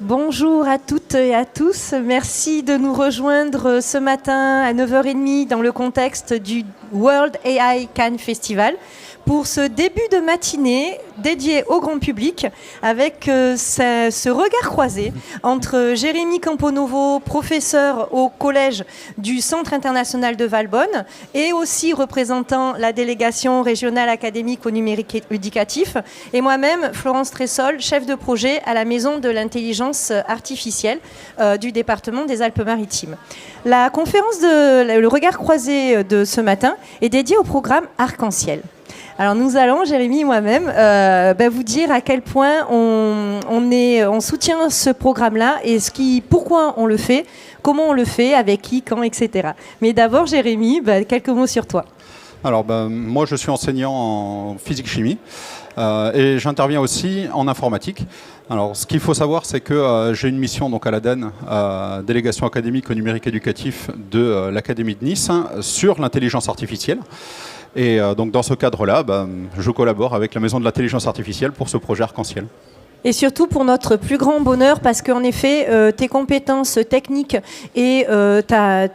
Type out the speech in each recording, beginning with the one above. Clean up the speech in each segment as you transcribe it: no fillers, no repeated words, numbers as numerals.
Bonjour à toutes et à tous. Merci de nous rejoindre ce matin à 9h30 dans le contexte du World AI Cannes Festival pour ce début de matinée dédié au grand public avec ce regard croisé entre Jérémy Camponovo, professeur au collège du Centre international de Valbonne et aussi représentant la délégation régionale académique au numérique éducatif, et moi-même, Florence Tressol, chef de projet à la Maison de l'intelligence artificielle du département des Alpes-Maritimes. La conférence le regard croisé de ce matin est dédiée au programme Arc-en-Ciel. Alors nous allons, Jérémy et moi-même, vous dire à quel point on soutient ce programme-là et pourquoi on le fait, comment on le fait, avec qui, quand, etc. Mais d'abord, Jérémy, quelques mots sur toi. Alors, moi, je suis enseignant en physique-chimie et j'interviens aussi en informatique. Alors, ce qu'il faut savoir, c'est que j'ai une mission donc, à l'ADENE, délégation académique au numérique éducatif de l'Académie de Nice, sur l'intelligence artificielle. Et donc dans ce cadre-là, je collabore avec la Maison de l'intelligence artificielle pour ce projet Arc-en-Ciel. Et surtout pour notre plus grand bonheur, parce qu'en effet, tes compétences techniques et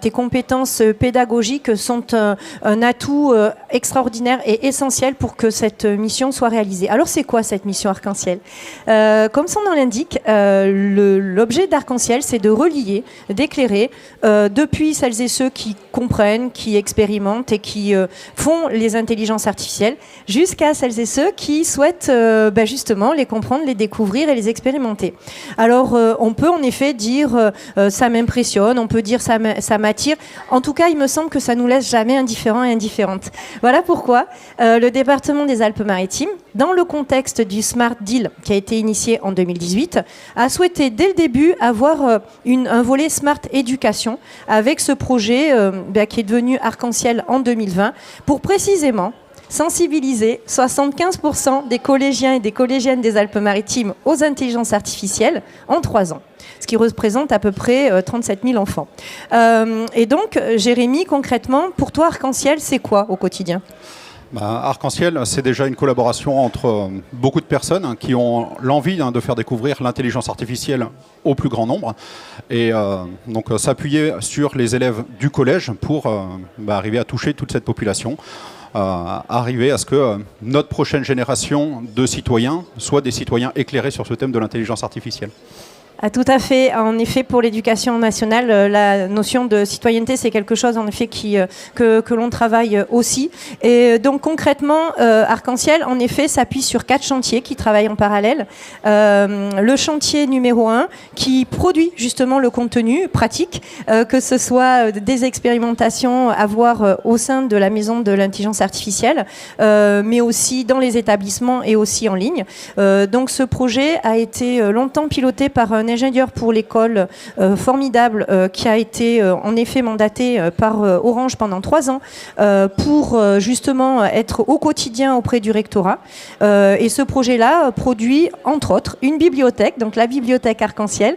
tes compétences pédagogiques sont un atout extraordinaire et essentiel pour que cette mission soit réalisée. Alors c'est quoi cette mission Arc-en-Ciel ? Comme son nom l'indique, l'objet d'Arc-en-Ciel, c'est de relier, d'éclairer, depuis celles et ceux qui comprennent, qui expérimentent et qui font les intelligences artificielles, jusqu'à celles et ceux qui souhaitent justement les comprendre, les découvrir et les expérimenter. Alors, on peut en effet dire ça m'impressionne, on peut dire ça m'attire. En tout cas, il me semble que ça nous laisse jamais indifférents et indifférentes. Voilà pourquoi le département des Alpes-Maritimes, dans le contexte du Smart Deal qui a été initié en 2018, a souhaité dès le début avoir un volet Smart Éducation avec ce projet qui est devenu Arc-en-Ciel en 2020 pour précisément sensibiliser 75% des collégiens et des collégiennes des Alpes-Maritimes aux intelligences artificielles en 3 ans, ce qui représente à peu près 37 000 enfants. Et donc, Jérémy, concrètement, pour toi, Arc-en-Ciel, c'est quoi au quotidien ? Arc-en-Ciel, c'est déjà une collaboration entre beaucoup de personnes qui ont l'envie de faire découvrir l'intelligence artificielle au plus grand nombre et donc s'appuyer sur les élèves du collège pour arriver à toucher toute cette population. Arriver à ce que notre prochaine génération de citoyens soit des citoyens éclairés sur ce thème de l'intelligence artificielle. Ah, tout à fait. En effet, pour l'éducation nationale, la notion de citoyenneté, c'est quelque chose en effet que l'on travaille aussi. Et donc concrètement, Arc-en-Ciel, en effet, s'appuie sur 4 chantiers qui travaillent en parallèle. Le chantier numéro 1, qui produit justement le contenu pratique, que ce soit des expérimentations à voir au sein de la Maison de l'intelligence artificielle, mais aussi dans les établissements et aussi en ligne. Donc ce projet a été longtemps piloté par un ingénieur pour l'école formidable qui a été en effet mandaté par Orange pendant 3 ans pour justement être au quotidien auprès du rectorat. Et ce projet-là produit entre autres une bibliothèque, donc la bibliothèque Arc-en-Ciel,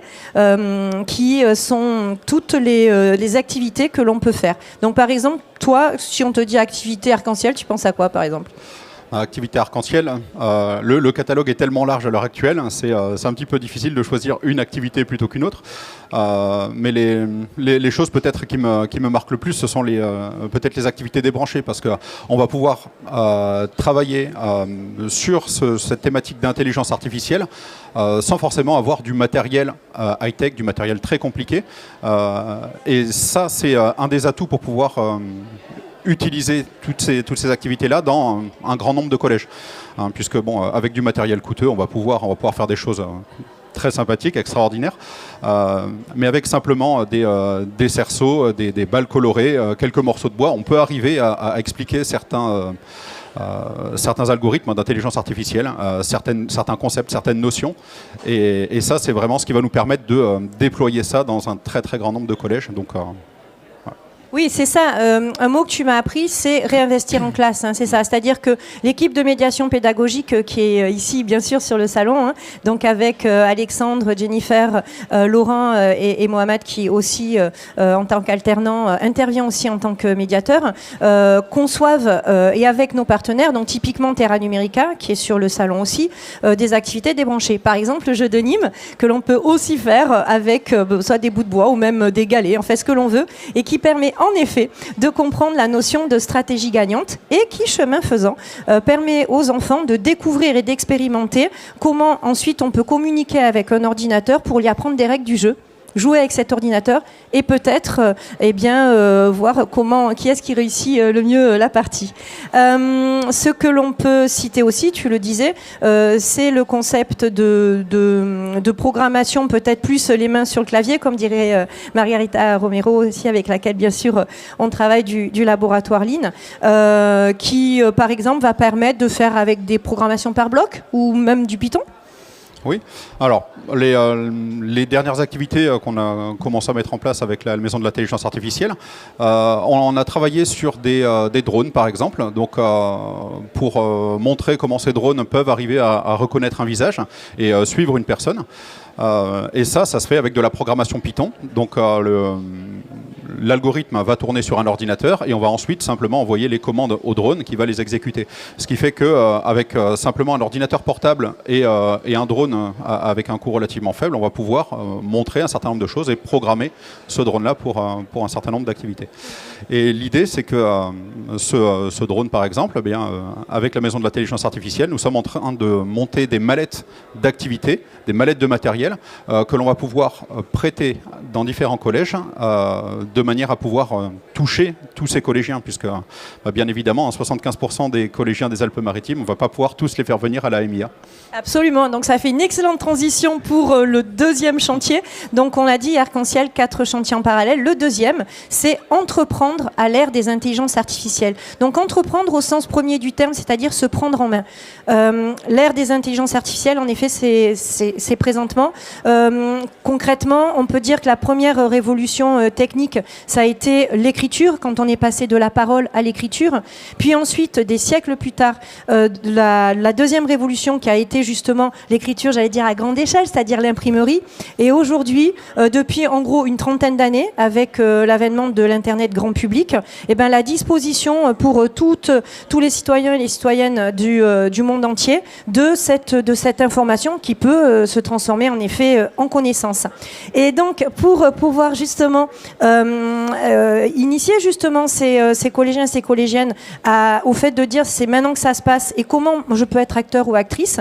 qui sont toutes les activités que l'on peut faire. Donc par exemple, toi, si on te dit activité Arc-en-Ciel, tu penses à quoi par exemple ? Activité Arc-en-Ciel, le catalogue est tellement large à l'heure actuelle, c'est un petit peu difficile de choisir une activité plutôt qu'une autre. Mais les choses peut-être qui me marquent le plus, ce sont peut-être les activités débranchées, parce qu'on va pouvoir travailler sur cette thématique d'intelligence artificielle sans forcément avoir du matériel high-tech, du matériel très compliqué. Et ça, c'est un des atouts pour pouvoir utiliser toutes ces activités-là dans un grand nombre de collèges. Puisque, avec du matériel coûteux, on va pouvoir faire des choses très sympathiques, extraordinaires, mais avec simplement des cerceaux, des balles colorées, quelques morceaux de bois, on peut arriver à expliquer certains algorithmes d'intelligence artificielle, certains concepts, certaines notions. Et ça, c'est vraiment ce qui va nous permettre de déployer ça dans un très très grand nombre de collèges. Donc, Oui, c'est ça. Un mot que tu m'as appris, c'est réinvestir en classe. Hein, c'est ça. C'est-à-dire que l'équipe de médiation pédagogique qui est ici, bien sûr, sur le salon, hein, donc avec Alexandre, Jennifer, Laurent et Mohamed, qui aussi, en tant qu'alternant, intervient aussi en tant que médiateur, conçoivent, et avec nos partenaires, donc typiquement Terra Numérica, qui est sur le salon aussi, des activités débranchées. Par exemple, le jeu de Nîmes, que l'on peut aussi faire avec soit des bouts de bois ou même des galets, en fait ce que l'on veut, et qui permet en effet de comprendre la notion de stratégie gagnante et qui, chemin faisant, permet aux enfants de découvrir et d'expérimenter comment ensuite on peut communiquer avec un ordinateur pour lui apprendre des règles du jeu, jouer avec cet ordinateur et peut-être voir qui est-ce qui réussit le mieux la partie. Ce que l'on peut citer aussi, tu le disais, c'est le concept de programmation, peut-être plus les mains sur le clavier, comme dirait Margarita Romero aussi, avec laquelle bien sûr on travaille du laboratoire Lean, qui par exemple va permettre de faire avec des programmations par bloc ou même du Python. Oui, alors les dernières activités qu'on a commencé à mettre en place avec la maison de l'intelligence artificielle, on a travaillé sur des drones par exemple, donc pour montrer comment ces drones peuvent arriver à reconnaître un visage et suivre une personne. Et ça se fait avec de la programmation Python. Donc l'algorithme va tourner sur un ordinateur et on va ensuite simplement envoyer les commandes au drone qui va les exécuter. Ce qui fait qu'avec simplement un ordinateur portable et un drone avec un coût relativement faible, on va pouvoir montrer un certain nombre de choses et programmer ce drone-là pour un certain nombre d'activités. Et l'idée, c'est que ce drone, par exemple, avec la maison de l'intelligence artificielle, nous sommes en train de monter des mallettes d'activités, des mallettes de matériel que l'on va pouvoir prêter dans différents collèges de manière à pouvoir toucher tous ces collégiens, puisque bien évidemment, 75% des collégiens des Alpes-Maritimes, on ne va pas pouvoir tous les faire venir à la MIA. Absolument, donc ça fait une excellente transition pour le deuxième chantier. Donc on l'a dit, Arc-en-Ciel, 4 chantiers en parallèle. Le deuxième, c'est entreprendre à l'ère des intelligences artificielles. Donc entreprendre au sens premier du terme, c'est-à-dire se prendre en main. L'ère des intelligences artificielles, en effet, c'est présentement. Concrètement, on peut dire que la première révolution technique, ça a été l'écriture, quand on est passé de la parole à l'écriture. Puis ensuite, des siècles plus tard, la deuxième révolution qui a été justement l'écriture, j'allais dire à grande échelle, c'est-à-dire l'imprimerie. Et aujourd'hui, depuis en gros une trentaine d'années, avec l'avènement de l'Internet grand public, la disposition pour tous les citoyens et les citoyennes du monde entier de cette information qui peut se transformer en effet en connaissance. Et donc, pour pouvoir justement initier justement ces collégiens, ces collégiennes au fait de dire c'est maintenant que ça se passe et comment je peux être acteur ou actrice,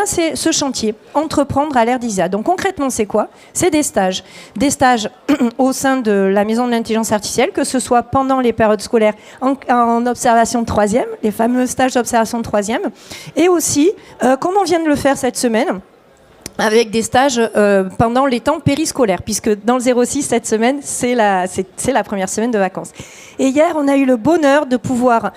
c'est ce chantier, entreprendre à l'ère d'ISA. Donc concrètement, c'est quoi? C'est des stages au sein de la maison de l'intelligence artificielle, que ce soit pendant les périodes scolaires en observation de 3e, les fameux stages d'observation de 3e, et aussi, comme on vient de le faire cette semaine, avec des stages pendant les temps périscolaires, puisque dans le 06, cette semaine, c'est la première semaine de vacances. Et hier, on a eu le bonheur de pouvoir,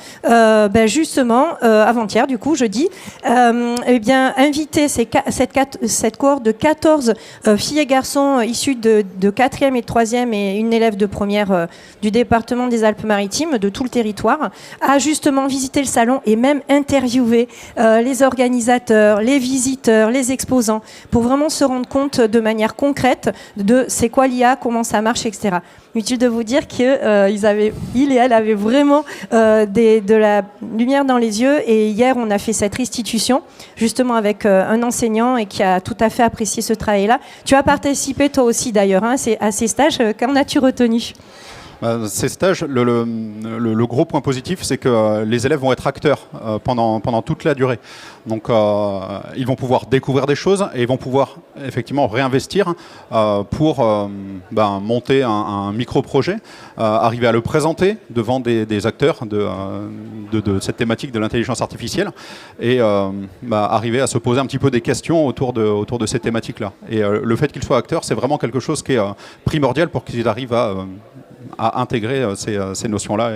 justement, avant-hier, du coup, jeudi, inviter cette cohorte de 14 filles et garçons issus de 4e et 3e et une élève de première du département des Alpes-Maritimes, de tout le territoire, à justement visiter le salon et même interviewer les organisateurs, les visiteurs, les exposants, pour vraiment se rendre compte de manière concrète de c'est quoi l'IA, comment ça marche, etc. Inutile de vous dire qu'il et elle avaient vraiment de la lumière dans les yeux. Et hier, on a fait cette restitution, justement avec un enseignant et qui a tout à fait apprécié ce travail-là. Tu as participé toi aussi d'ailleurs à ces stages. Qu'en as-tu retenu ? Ces stages, le gros point positif, c'est que les élèves vont être acteurs pendant toute la durée. Donc, ils vont pouvoir découvrir des choses et ils vont pouvoir effectivement réinvestir pour monter un micro-projet, arriver à le présenter devant des acteurs de cette thématique de l'intelligence artificielle et arriver à se poser un petit peu des questions autour de ces thématiques-là. Et le fait qu'ils soient acteurs, c'est vraiment quelque chose qui est primordial pour qu'ils arrivent à intégrer ces notions-là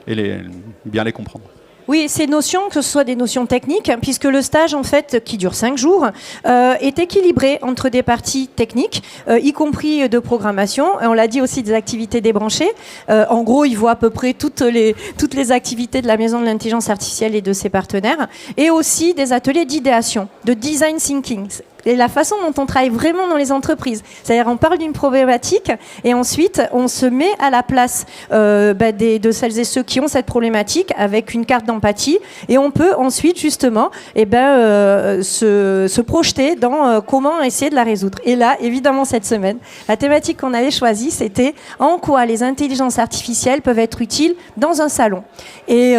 et bien les comprendre. Oui, ces notions, que ce soit des notions techniques, puisque le stage, en fait, qui dure 5 jours, est équilibré entre des parties techniques, y compris de programmation, et on l'a dit aussi des activités débranchées. En gros, il voit à peu près toutes les activités de la Maison de l'Intelligence Artificielle et de ses partenaires, et aussi des ateliers d'idéation, de design thinking. Et la façon dont on travaille vraiment dans les entreprises. C'est-à-dire on parle d'une problématique et ensuite on se met à la place de celles et ceux qui ont cette problématique avec une carte d'empathie et on peut ensuite justement se projeter dans comment essayer de la résoudre. Et là, évidemment, cette semaine, la thématique qu'on avait choisie, c'était en quoi les intelligences artificielles peuvent être utiles dans un salon. Et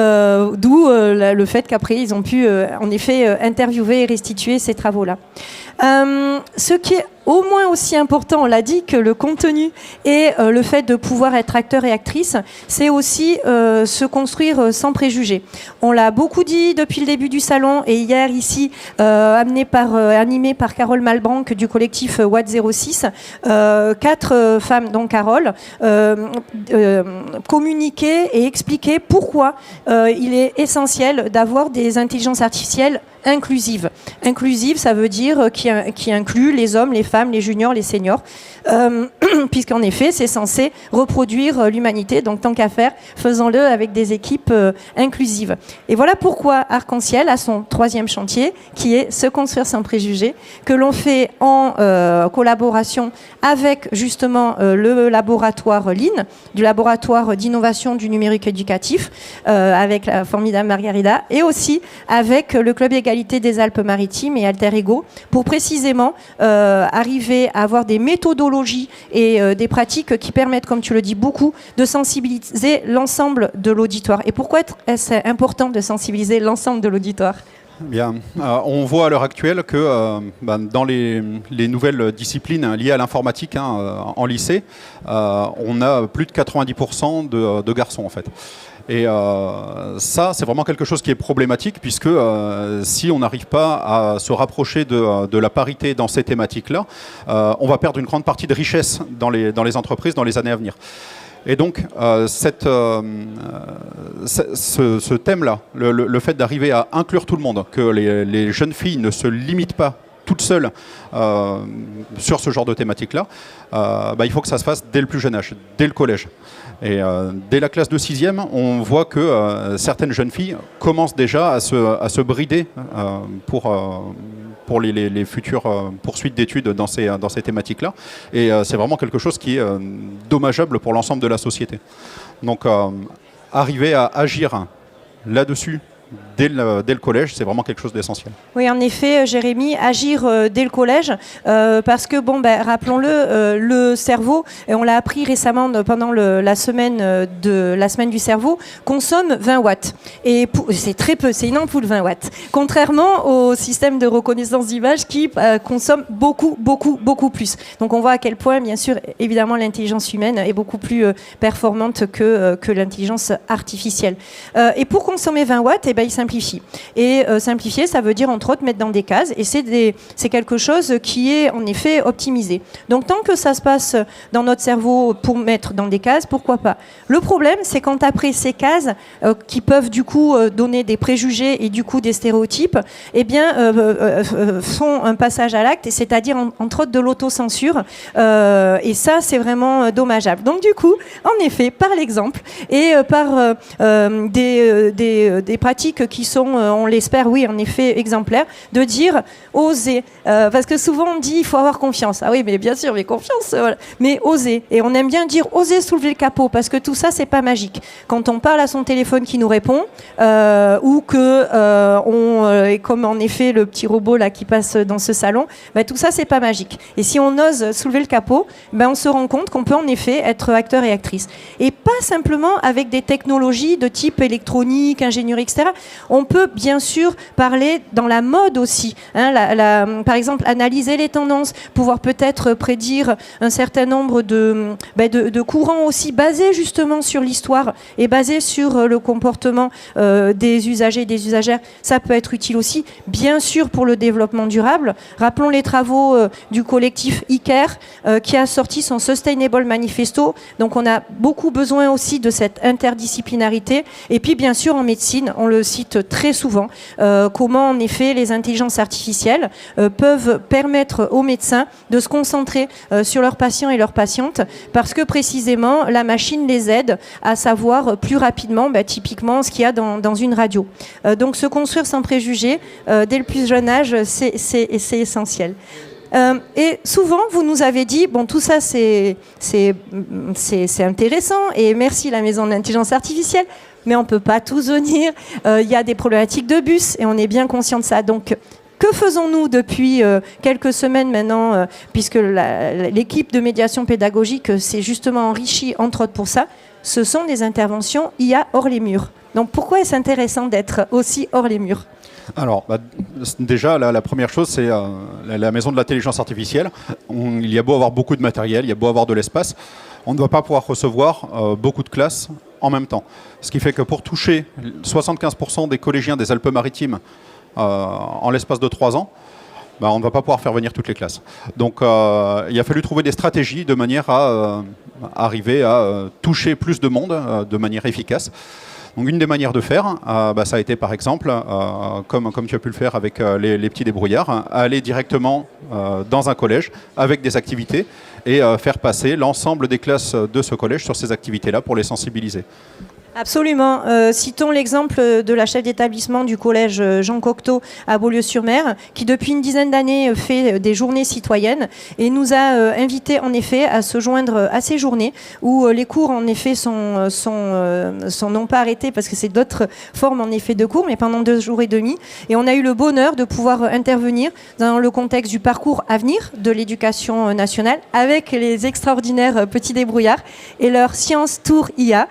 d'où le fait qu'après, ils ont pu en effet interviewer et restituer ces travaux-là. Ce qui est au moins aussi important, on l'a dit, que le contenu et le fait de pouvoir être acteur et actrice, c'est aussi se construire sans préjugés. On l'a beaucoup dit depuis le début du salon et hier ici, animé par Carole Malbranck du collectif Watt 06, 4 femmes, dont Carole, communiquaient et expliquaient pourquoi il est essentiel d'avoir des intelligences artificielles inclusive. Inclusive, ça veut dire qui inclut les hommes, les femmes, les juniors, les seniors, puisqu'en effet, c'est censé reproduire l'humanité. Donc, tant qu'à faire, faisons-le avec des équipes inclusives. Et voilà pourquoi Arc-en-Ciel a son 3e chantier, qui est se construire sans préjugés, que l'on fait en collaboration avec justement le laboratoire LIN, du laboratoire d'innovation du numérique éducatif, avec la formidable Margarida, et aussi avec le Club Égalité des Alpes-Maritimes et Alter Ego, pour précisément arriver à avoir des méthodologies et des pratiques qui permettent, comme tu le dis beaucoup, de sensibiliser l'ensemble de l'auditoire. Et pourquoi est-ce important de sensibiliser l'ensemble de l'auditoire ? Bien, on voit à l'heure actuelle que dans les nouvelles disciplines liées à l'informatique en lycée, on a plus de 90% de garçons en fait. Et ça, c'est vraiment quelque chose qui est problématique puisque si on n'arrive pas à se rapprocher de la parité dans ces thématiques-là, on va perdre une grande partie de richesse dans les entreprises dans les années à venir. Et donc, ce thème-là, le fait d'arriver à inclure tout le monde, que les jeunes filles ne se limitent pas toutes seules sur ce genre de thématique-là, il faut que ça se fasse dès le plus jeune âge, dès le collège. Et dès la classe de 6e, on voit que certaines jeunes filles commencent déjà à se brider pour les futures poursuites d'études dans ces thématiques-là. Et c'est vraiment quelque chose qui est dommageable pour l'ensemble de la société. Donc, arriver à agir là-dessus dès le collège, c'est vraiment quelque chose d'essentiel. Oui, en effet, Jérémy, agir dès le collège, parce que, rappelons-le, le cerveau, et on l'a appris récemment pendant la semaine du cerveau, consomme 20 watts. Et c'est très peu, c'est une ampoule 20 watts. Contrairement au système de reconnaissance d'image qui consomme beaucoup, beaucoup, beaucoup plus. Donc on voit à quel point, bien sûr, évidemment, l'intelligence humaine est beaucoup plus performante que l'intelligence artificielle. Et pour consommer 20 watts, il simplifie. Et simplifier, ça veut dire entre autres mettre dans des cases. Et c'est quelque chose qui est en effet optimisé. Donc tant que ça se passe dans notre cerveau pour mettre dans des cases, pourquoi pas. Le problème, c'est quand après ces cases, qui peuvent du coup donner des préjugés et du coup des stéréotypes, font un passage à l'acte, c'est-à-dire entre autres de l'autocensure. Et ça, c'est vraiment dommageable. Donc du coup, en effet, par l'exemple et par des pratiques qui sont, on l'espère, oui, en effet, exemplaires, de dire oser. Parce que souvent on dit il faut avoir confiance. Ah oui, mais bien sûr, mais confiance, voilà. Mais oser. Et on aime bien dire oser soulever le capot, parce que tout ça, c'est pas magique. Quand on parle à son téléphone qui nous répond, ou que et comme en effet le petit robot là qui passe dans ce salon, tout ça, c'est pas magique. Et si on ose soulever le capot, on se rend compte qu'on peut en effet être acteur et actrice. Et pas simplement avec des technologies de type électronique, ingénierie, etc. On peut bien sûr parler dans la mode aussi. Par exemple, analyser les tendances, pouvoir peut-être prédire un certain nombre de courants aussi basés justement sur l'histoire et basés sur le comportement des usagers et des usagères. Ça peut être utile aussi, bien sûr, pour le développement durable. Rappelons les travaux du collectif ICARE qui a sorti son Sustainable Manifesto. Donc on a beaucoup besoin aussi de cette interdisciplinarité. Et puis bien sûr en médecine, on le cite très souvent, comment en effet les intelligences artificielles peuvent permettre aux médecins de se concentrer sur leurs patients et leurs patientes, parce que précisément la machine les aide à savoir plus rapidement typiquement ce qu'il y a dans une radio. Donc se construire sans préjugés dès le plus jeune âge, c'est essentiel. Et souvent, vous nous avez dit, bon, tout ça, c'est intéressant, et merci la Maison de l'Intelligence Artificielle, mais on ne peut pas tous venir. Il y a des problématiques de bus, et on est bien conscient de ça. Donc, que faisons-nous depuis quelques semaines maintenant, puisque l'équipe de médiation pédagogique s'est justement enrichie, entre autres pour ça, ce sont des interventions IA hors les murs. Donc, pourquoi est-ce intéressant d'être aussi hors les murs ? Alors, déjà, la première chose, c'est la Maison de l'Intelligence Artificielle. Il y a beau avoir beaucoup de matériel, il y a beau avoir de l'espace, on ne va pas pouvoir recevoir beaucoup de classes en même temps. Ce qui fait que pour toucher 75% des collégiens des Alpes-Maritimes en l'espace de 3 ans, on ne va pas pouvoir faire venir toutes les classes. Donc, il a fallu trouver des stratégies de manière à arriver à toucher plus de monde de manière efficace. Donc une des manières de faire, ça a été par exemple, comme tu as pu le faire avec les petits débrouillards, aller directement dans un collège avec des activités et faire passer l'ensemble des classes de ce collège sur ces activités-là pour les sensibiliser. Absolument. Citons l'exemple de la chef d'établissement du collège Jean Cocteau à Beaulieu-sur-Mer, qui depuis une dizaine d'années fait des journées citoyennes et nous a invités en effet à se joindre à ces journées où les cours en effet sont non pas arrêtés parce que c'est d'autres formes en effet de cours, mais pendant 2 jours et demi. Et on a eu le bonheur de pouvoir intervenir dans le contexte du parcours à venir de l'éducation nationale avec les extraordinaires petits débrouillards et leur Science Tour IA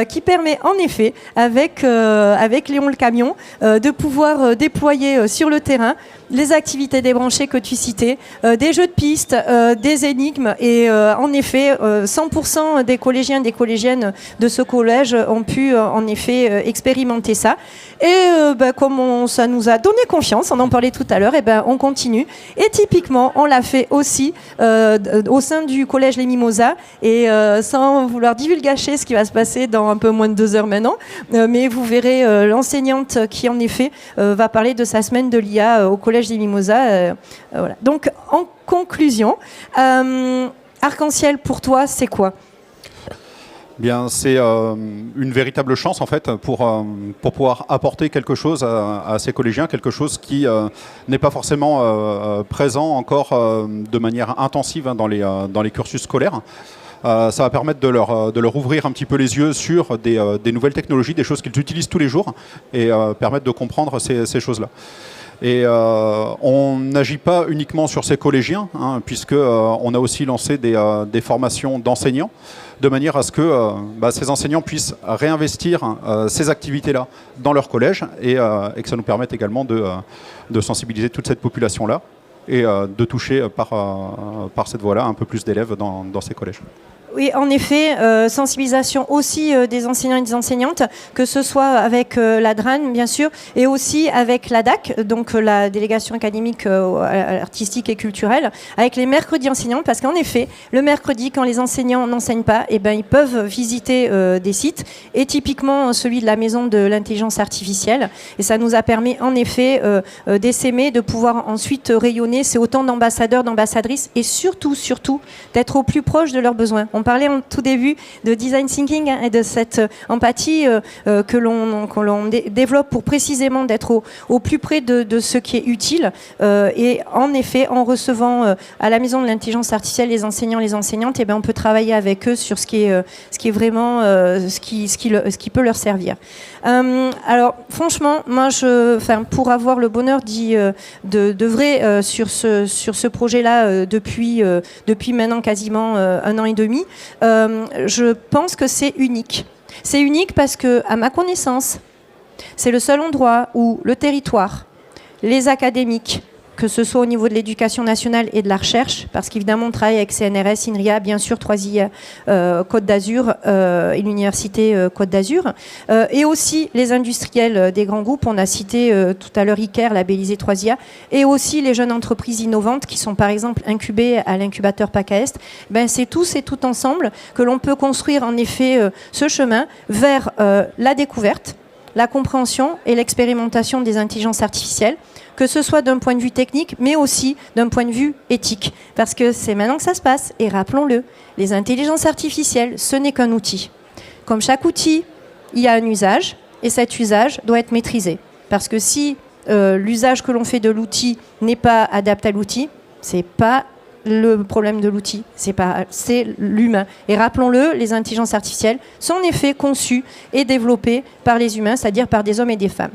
qui permet en effet, avec Léon le camion, de pouvoir déployer sur le terrain les activités débranchées que tu citais, des jeux de pistes, des énigmes, et en effet, 100% des collégiens et des collégiennes de ce collège ont pu en effet expérimenter ça. Et comme ça nous a donné confiance, on en parlait tout à l'heure, et on continue. Et typiquement, on l'a fait aussi au sein du collège Les Mimosas, et sans vouloir divulgacher ce qui va se passer dans un peu moins de 2 heures maintenant, mais vous verrez l'enseignante qui en effet va parler de sa semaine de l'IA au collège des Mimosas. Voilà. Donc en conclusion, Arc-en-Ciel pour toi c'est quoi ? Bien, c'est une véritable chance en fait pour pouvoir apporter quelque chose à ces collégiens, quelque chose qui n'est pas forcément présent encore de manière intensive dans les cursus scolaires. Ça va permettre de leur ouvrir un petit peu les yeux sur des nouvelles technologies, des choses qu'ils utilisent tous les jours et permettre de comprendre ces choses-là. Et on n'agit pas uniquement sur ces collégiens, puisqu'on a aussi lancé des formations d'enseignants, de manière à ce que ces enseignants puissent réinvestir ces activités-là dans leur collège et que ça nous permette également de sensibiliser toute cette population-là et de toucher par cette voie-là un peu plus d'élèves dans ces collèges. Oui, en effet, sensibilisation aussi des enseignants et des enseignantes, que ce soit avec la DRAN, bien sûr, et aussi avec la DAC, donc la délégation académique artistique et culturelle, avec les mercredis enseignants, parce qu'en effet, le mercredi, quand les enseignants n'enseignent pas, ils peuvent visiter des sites, et typiquement celui de la Maison de l'Intelligence Artificielle, et ça nous a permis en effet d'essaimer, de pouvoir ensuite rayonner. C'est autant d'ambassadeurs, d'ambassadrices, et surtout, d'être au plus proche de leurs besoins. On parlait en tout début de design thinking et de cette empathie que l'on développe pour précisément d'être au plus près de ce qui est utile. Et en effet, en recevant à la Maison de l'Intelligence Artificielle les enseignants, les enseignantes, on peut travailler avec eux sur ce qui est vraiment ce qui peut leur servir. Alors franchement, moi, pour avoir le bonheur d'œuvrer sur ce projet-là depuis maintenant quasiment 1 an et demi, je pense que c'est unique. C'est unique parce que, à ma connaissance, c'est le seul endroit où le territoire, les académiques, que ce soit au niveau de l'éducation nationale et de la recherche, parce qu'évidemment on travaille avec CNRS, INRIA, bien sûr 3IA Côte d'Azur et l'Université Côte d'Azur, et aussi les industriels des grands groupes, on a cité tout à l'heure ICARE, labellisé 3IA, et aussi les jeunes entreprises innovantes qui sont par exemple incubées à l'incubateur PACA Est. C'est tous et tout ensemble que l'on peut construire en effet ce chemin vers la découverte, la compréhension et l'expérimentation des intelligences artificielles, que ce soit d'un point de vue technique, mais aussi d'un point de vue éthique. Parce que c'est maintenant que ça se passe, et rappelons-le, les intelligences artificielles, ce n'est qu'un outil. Comme chaque outil, il y a un usage, et cet usage doit être maîtrisé. Parce que si l'usage que l'on fait de l'outil n'est pas adapté à l'outil, c'est pas le problème de l'outil, c'est l'humain. Et rappelons-le, les intelligences artificielles sont en effet conçues et développées par les humains, c'est-à-dire par des hommes et des femmes.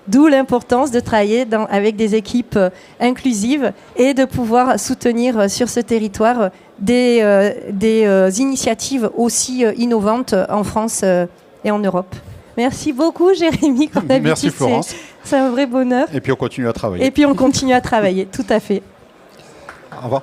D'où l'importance de travailler avec des équipes inclusives et de pouvoir soutenir sur ce territoire des initiatives aussi innovantes en France et en Europe. Merci beaucoup, Jérémy. Merci, Florence. C'est un vrai bonheur. Et puis on continue à travailler. Et puis on continue à travailler, tout à fait. Au revoir.